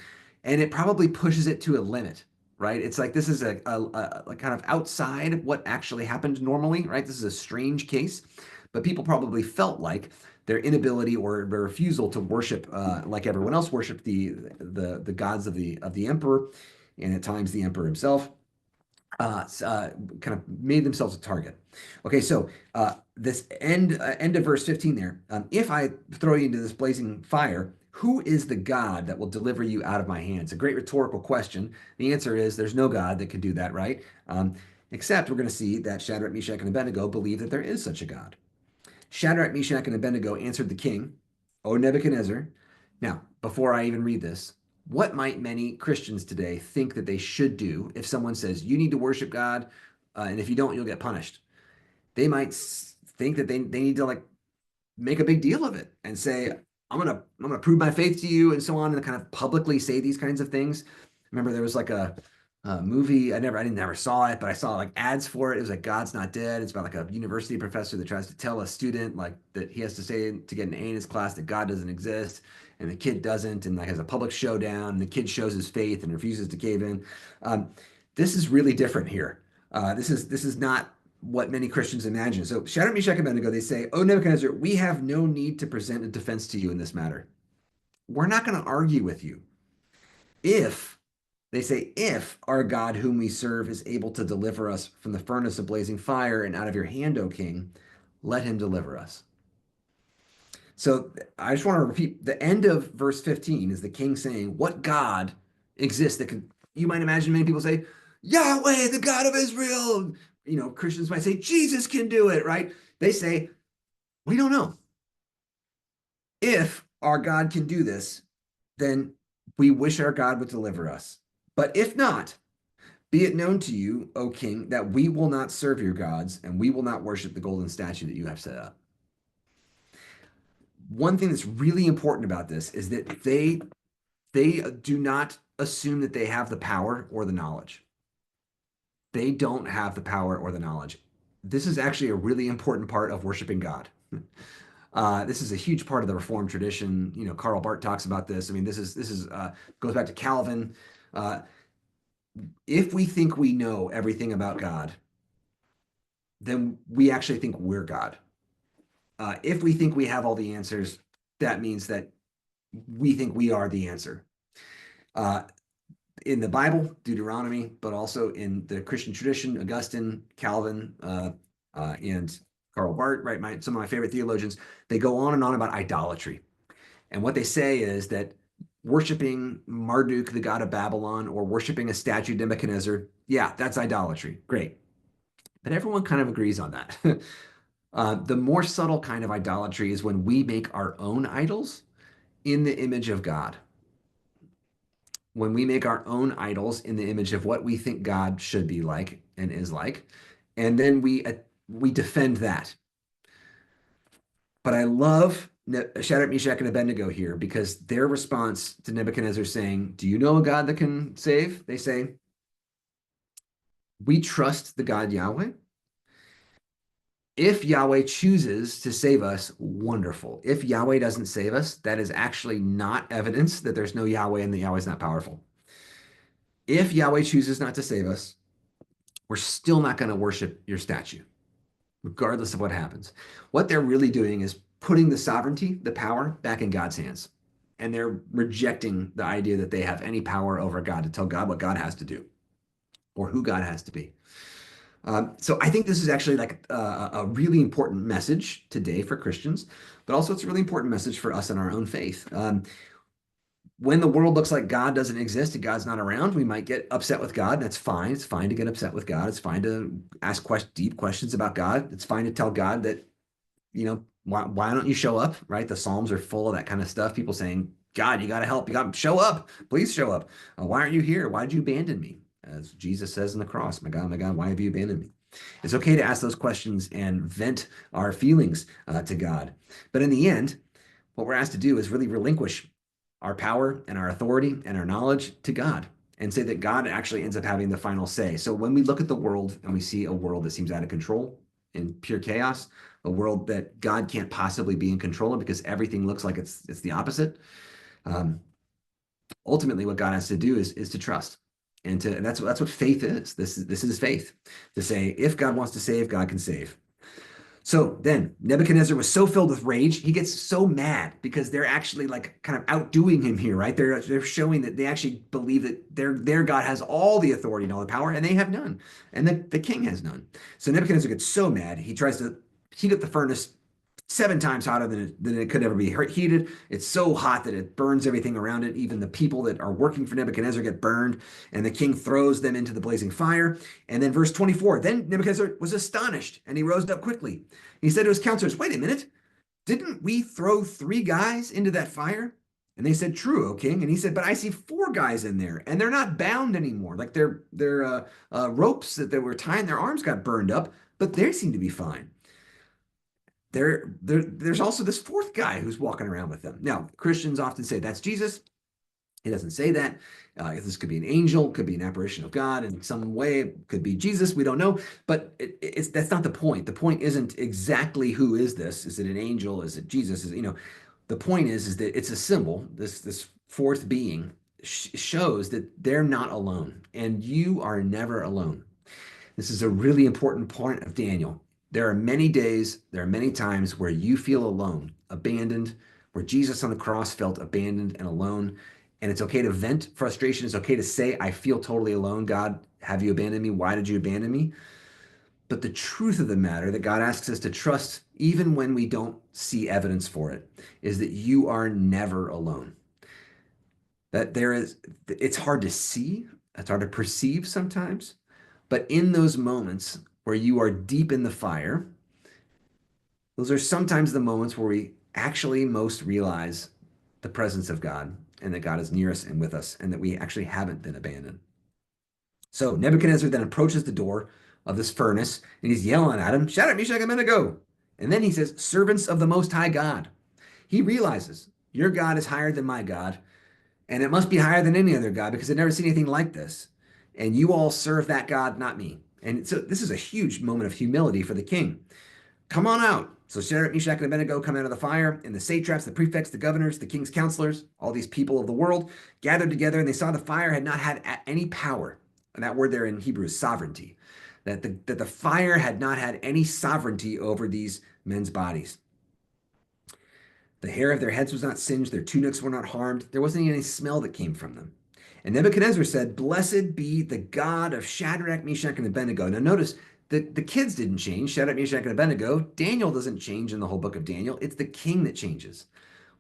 and it probably pushes it to a limit, right? It's like this is a kind of outside what actually happened normally, right? This is a strange case, but people probably felt like their inability or their refusal to worship like everyone else worshiped the gods of the emperor, and at times the emperor himself, kind of made themselves a target. Okay, so this end of verse 15 there. If I throw you into this blazing fire, who is the God that will deliver you out of my hands? A great rhetorical question. The answer is there's no God that can do that, right? Except we're going to see that Shadrach, Meshach, and Abednego believe that there is such a God. Shadrach, Meshach, and Abednego answered the king, O Nebuchadnezzar. Now, before I even read this, what might many Christians today think that they should do if someone says, you need to worship God, and if you don't, you'll get punished? They might think that they need to like make a big deal of it and say, I'm gonna prove my faith to you, and so on, and kind of publicly say these kinds of things. Remember, there was like a movie. I didn't never saw it, but I saw like ads for it. It was like God's Not Dead. It's about like a university professor that tries to tell a student like that he has to say to get an A in his class that God doesn't exist, and the kid doesn't, and like has a public showdown. And the kid shows his faith and refuses to cave in. Um, this is really different here. This is not what many Christians imagine. So Shadrach, Meshach, and Abednego, they say, "Oh Nebuchadnezzar, we have no need to present a defense to you in this matter. We're not going to argue with you. If they say, if our God whom we serve is able to deliver us from the furnace of blazing fire and out of your hand, O king, let him deliver us." So I just want to repeat the end of verse 15 is the king saying, what God exists that could, you might imagine many people say, Yahweh, the God of Israel. You know, Christians might say, Jesus can do it, right? They say, we don't know. If our God can do this, then we wish our God would deliver us. But if not, be it known to you, O king, that we will not serve your gods and we will not worship the golden statue that you have set up. One thing that's really important about this is that they do not assume that they have the power or the knowledge. They don't have the power or the knowledge. This is actually a really important part of worshiping God. This is a huge part of the Reformed tradition. You know, Karl Barth talks about this. I mean, this is goes back to Calvin. Uh, if we think we know everything about God, then we actually think we're God. If we think we have all the answers, that means that we think we are the answer. In the Bible, Deuteronomy, but also in the Christian tradition, Augustine, Calvin, and Karl Barth, right? Some of my favorite theologians, they go on and on about idolatry. And what they say is that worshiping Marduk, the god of Babylon, or worshiping a statue of Nebuchadnezzar, yeah, that's idolatry. Great. But everyone kind of agrees on that. The more subtle kind of idolatry is when we make our own idols in the image of God. When we make our own idols in the image of what we think God should be like and is like, and then we defend that. But I love Shadrach, Meshach, and Abednego here because their response to Nebuchadnezzar saying, "Do you know a God that can save?" They say, "We trust the God Yahweh. If Yahweh chooses to save us, wonderful. If Yahweh doesn't save us, that is actually not evidence that there's no Yahweh and that Yahweh is not powerful. If Yahweh chooses not to save us, we're still not going to worship your statue, regardless of what happens." What they're really doing is putting the sovereignty, the power, back in God's hands. And they're rejecting the idea that they have any power over God to tell God what God has to do or who God has to be. So I think this is actually like a really important message today for Christians, but also it's a really important message for us in our own faith. When the world looks like God doesn't exist and God's not around, we might get upset with God. That's fine. It's fine to get upset with God. It's fine to ask deep questions about God. It's fine to tell God that, you know, why don't you show up, right? The Psalms are full of that kind of stuff. People saying, God, you got to help. You got to show up. Please show up. Why aren't you here? Why did you abandon me? As Jesus says in the cross, my God, why have you abandoned me? It's okay to ask those questions and vent our feelings to God. But in the end, what we're asked to do is really relinquish our power and our authority and our knowledge to God and say that God actually ends up having the final say. So when we look at the world and we see a world that seems out of control in pure chaos, a world that God can't possibly be in control of because everything looks like it's the opposite. Ultimately, what God has to do is to trust, and that's what faith is. This is faith to say if God wants to save, God can save. So then Nebuchadnezzar was so filled with rage, he gets so mad because they're actually like kind of outdoing him here, right? They're showing that they actually believe that their God has all the authority and all the power, and they have none, and the king has none. So Nebuchadnezzar gets so mad, he tries to heat up the furnace 7 times hotter than it could ever be heated. It's so hot that it burns everything around it. Even the people that are working for Nebuchadnezzar get burned, and the king throws them into the blazing fire. And then verse 24, then Nebuchadnezzar was astonished, and he rose up quickly. He said to his counselors, wait a minute, didn't we throw 3 guys into that fire? And they said, true, O king. And he said, but I see 4 guys in there, and they're not bound anymore. Like their ropes that they were tying their arms got burned up, but they seem to be fine. there's also this fourth guy who's walking around with them. Now, Christians often say that's Jesus. He doesn't say that. This could be an angel, could be an apparition of God in some way, it could be Jesus. We don't know, but that's not the point. The point isn't exactly who is this. Is it an angel? Is it Jesus? The point is that it's a symbol. This fourth being shows that they're not alone, and you are never alone. This is a really important point of Daniel. There are many days, there are many times where you feel alone, abandoned, where Jesus on the cross felt abandoned and alone. And it's okay to vent frustration. It's okay to say, I feel totally alone. God, have you abandoned me? Why did you abandon me? But the truth of the matter that God asks us to trust, even when we don't see evidence for it, is that you are never alone. That it's hard to see, it's hard to perceive sometimes, but in those moments where you are deep in the fire, those are sometimes the moments where we actually most realize the presence of God and that God is near us and with us and that we actually haven't been abandoned. So Nebuchadnezzar then approaches the door of this furnace and he's yelling at him, Shadrach, Meshach, and Abednego. And then he says, servants of the Most High God. He realizes your God is higher than my God, and it must be higher than any other God because I've never seen anything like this. And you all serve that God, not me. And so this is a huge moment of humility for the king. Come on out. So Shadrach, Meshach, and Abednego come out of the fire, and the satraps, the prefects, the governors, the king's counselors, all these people of the world gathered together, and they saw the fire had not had any power. And that word there in Hebrew is sovereignty. That the fire had not had any sovereignty over these men's bodies. The hair of their heads was not singed, their tunics were not harmed, there wasn't any smell that came from them. And Nebuchadnezzar said, blessed be the God of Shadrach, Meshach, and Abednego. Now notice, the kids didn't change, Shadrach, Meshach, and Abednego. Daniel doesn't change in the whole book of Daniel. It's the king that changes.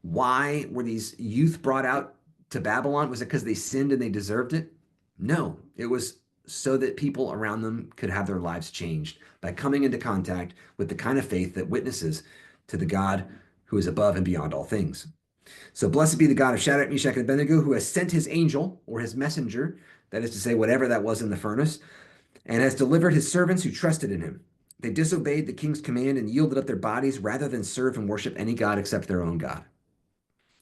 Why were these youth brought out to Babylon? Was it because they sinned and they deserved it? No, it was so that people around them could have their lives changed by coming into contact with the kind of faith that witnesses to the God who is above and beyond all things. So blessed be the God of Shadrach, Meshach, and Abednego, who has sent his angel or his messenger, that is to say, whatever that was in the furnace, and has delivered his servants who trusted in him. They disobeyed the king's command and yielded up their bodies rather than serve and worship any God except their own God.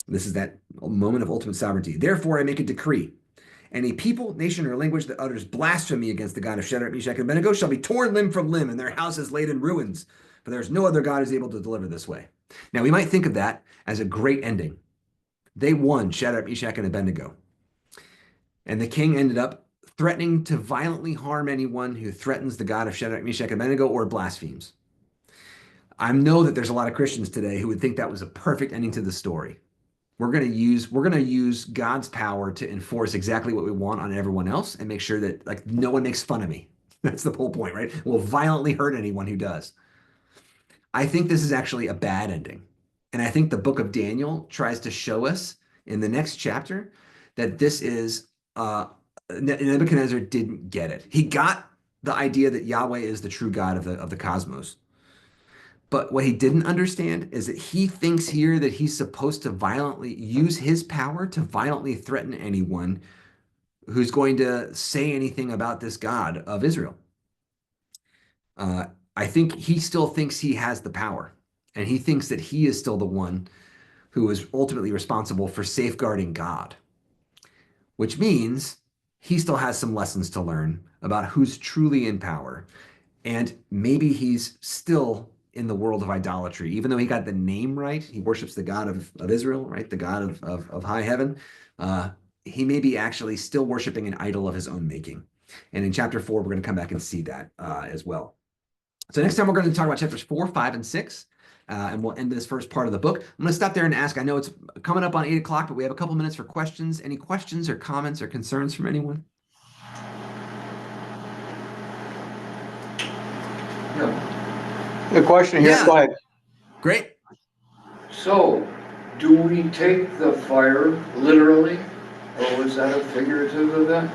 This is that moment of ultimate sovereignty. Therefore, I make a decree. Any people, nation, or language that utters blasphemy against the God of Shadrach, Meshach, and Abednego shall be torn limb from limb, and their houses laid in ruins. For there is no other God who is able to deliver this way. Now, we might think of that as a great ending. They won, Shadrach, Meshach, and Abednego. And the king ended up threatening to violently harm anyone who threatens the God of Shadrach, Meshach, and Abednego or blasphemes. I know that there's a lot of Christians today who would think that was a perfect ending to the story. We're going to use God's power to enforce exactly what we want on everyone else and make sure that like no one makes fun of me. That's the whole point, right? We'll violently hurt anyone who does. I think this is actually a bad ending. And I think the book of Daniel tries to show us in the next chapter that this is Nebuchadnezzar didn't get it. He got the idea that Yahweh is the true God of the cosmos. But what he didn't understand is that he thinks here that he's supposed to violently use his power to violently threaten anyone who's going to say anything about this God of Israel. I think he still thinks he has the power, and he thinks that he is still the one who is ultimately responsible for safeguarding God, which means he still has some lessons to learn about who's truly in power. And maybe he's still in the world of idolatry, even though he got the name right. He worships the God of Israel, right? The God of high heaven. He may be actually still worshiping an idol of his own making. And in chapter 4, we're going to come back and see that as well. So next time we're going to talk about chapters 4, 5, and 6. And we'll end this first part of the book. I'm going to stop there and ask. I know it's coming up on 8 o'clock, but we have a couple minutes for questions. Any questions or comments or concerns from anyone? The question here, go ahead. Great. So, do we take the fire literally, or was that a figurative event?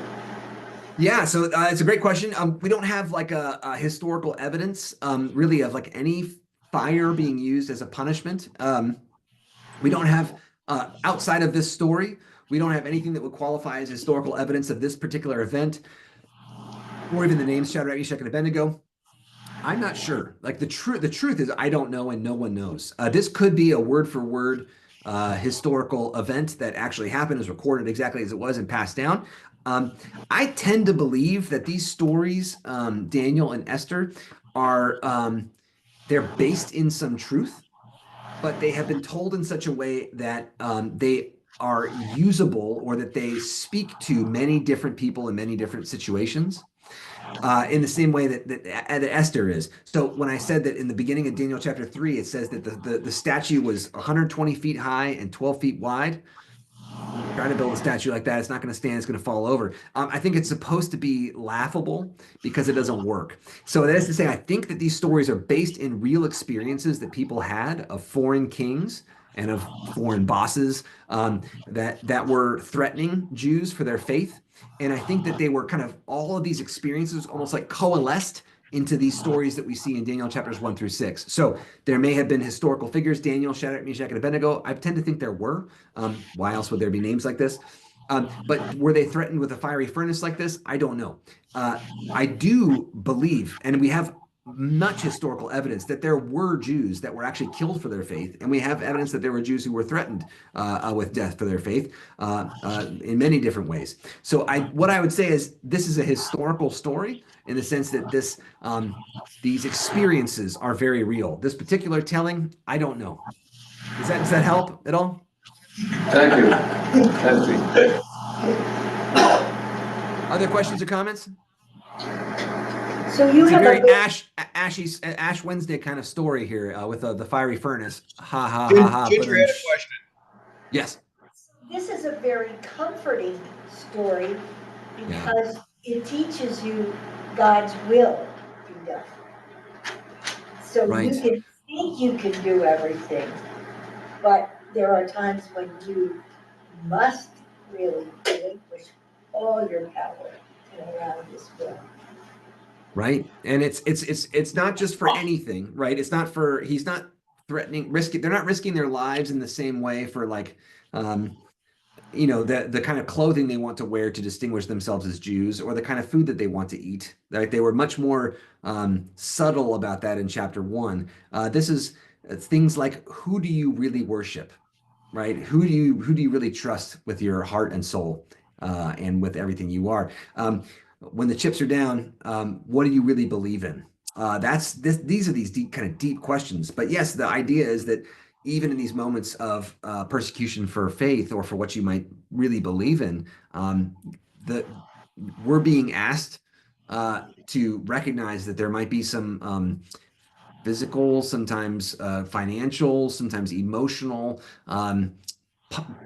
Yeah, so it's a great question. We don't have like a historical evidence really of like any fire being used as a punishment. We don't have, outside of this story, we don't have anything that would qualify as historical evidence of this particular event, or even the names Shadrach, Meshach, and Abednego. I'm not sure. Like the truth is I don't know and no one knows. This could be a word for word historical event that actually happened, is recorded exactly as it was and passed down. Um, I tend to believe that these stories, Daniel and Esther, are they're based in some truth, but they have been told in such a way that they are usable, or that they speak to many different people in many different situations, in the same way that Esther is. So when I said that in the beginning of Daniel chapter 3, it says that the statue was 120 feet high and 12 feet wide. Trying to build a statue like that, it's not going to stand, it's going to fall over. I think it's supposed to be laughable because it doesn't work. So that is to say, I think that these stories are based in real experiences that people had of foreign kings and of foreign bosses, that were threatening Jews for their faith. And I think that they were kind of, all of these experiences almost like coalesced into these stories that we see in Daniel chapters 1 through 6. So there may have been historical figures, Daniel, Shadrach, Meshach, and Abednego. I tend to think there were. Why else would there be names like this? But were they threatened with a fiery furnace like this? I don't know. I do believe, and we have much historical evidence, that there were Jews that were actually killed for their faith, and we have evidence that there were Jews who were threatened with death for their faith in many different ways. So what I would say is this is a historical story in the sense that these experiences are very real. This particular telling, I don't know. Does that help at all? Thank you. Thank you. Other questions or comments? So you It's a have very a Ash Wednesday kind of story here with the fiery furnace. Ha ha Ginger ha ha. had a question. Yes. this is a very comforting story because it teaches you God's will be done. So Right. you can think you can do everything, but there are times when you must really relinquish all your power and allow His will. Right. And it's not just for anything, right? It's not for, he's not threatening, risking, they're not risking their lives in the same way for like the kind of clothing they want to wear to distinguish themselves as Jews, or the kind of food that they want to eat. Right? They were much more subtle about that in chapter 1. This is things like, who do you really worship? Right? Who do you really trust with your heart and soul, and with everything you are? When the chips are down, what do you really believe in? These are these deep questions. But yes, the idea is that even in these moments of persecution for faith, or for what you might really believe in, we're being asked to recognize that there might be some physical, sometimes financial, sometimes emotional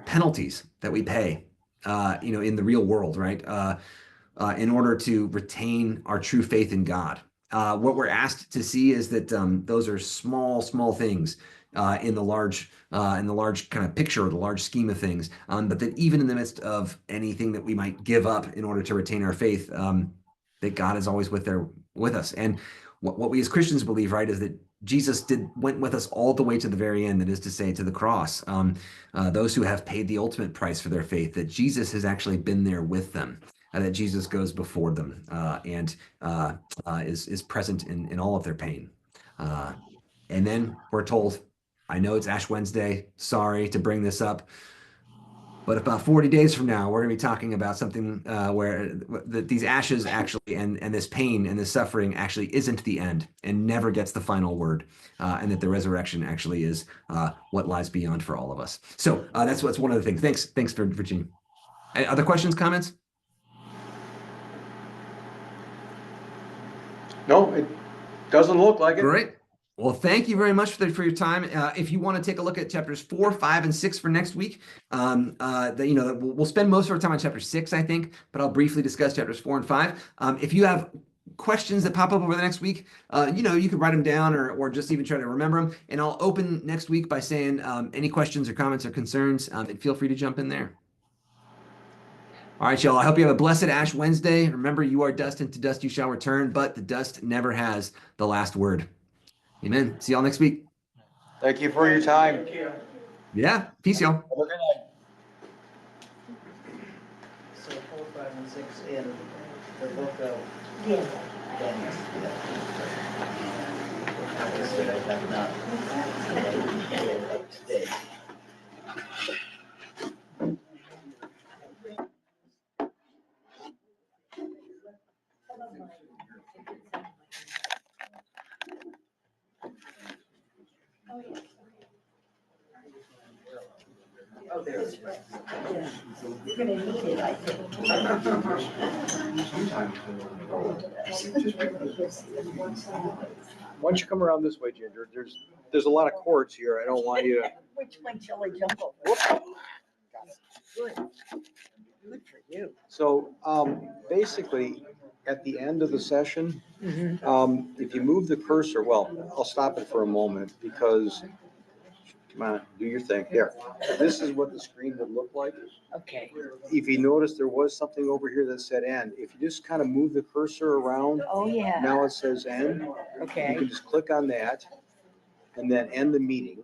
penalties that we pay, in the real world, right? In order to retain our true faith in God. What we're asked to see is that those are small things in the large kind of picture, or the large scheme of things. But that even in the midst of anything that we might give up in order to retain our faith, that God is always with us. And what we as Christians believe, right, is that Jesus went with us all the way to the very end. That is to say, to the cross. Those who have paid the ultimate price for their faith, that Jesus has actually been there with them. That Jesus goes before them and is present in all of their pain. And then we're told, I know it's Ash Wednesday, sorry to bring this up, but about 40 days from now, we're going to be talking about something where these ashes actually, and this pain and this suffering actually isn't the end and never gets the final word, and that the resurrection actually is what lies beyond for all of us. So that's one of the things. Thanks for Virginia. Other questions, comments? No, it doesn't look like it. Great. Well, thank you very much for your time. If you want to take a look at chapters 4, 5, and 6 for next week, we'll spend most of our time on chapter 6, I think, but I'll briefly discuss chapters 4 and 5. If you have questions that pop up over the next week, you can write them down, or just even try to remember them. And I'll open next week by saying any questions or comments or concerns, and feel free to jump in there. All right, y'all. I hope you have a blessed Ash Wednesday. Remember, you are dust, and to dust you shall return, but the dust never has the last word. Amen. See y'all next week. Thank you for your time. Thank you. Yeah. Peace, y'all. Have a good night. So 4, 5, and 6 in the book of Yeah. Daniel. Yeah. said, I have not. Today. Oh, there it is. You're gonna need it, I think. Why don't you come around this way, Ginger? There's a lot of cords here. I don't want you to. Which one shall I jump over? Good. Good for you. So, basically, at the end of the session, if you move the cursor, well, I'll stop it for a moment because, come on, do your thing. There. This is what the screen would look like. Okay. If you notice, there was something over here that said end. If you just kind of move the cursor around, Oh, yeah. now it says end. You Okay. can just click on that and then end the meeting.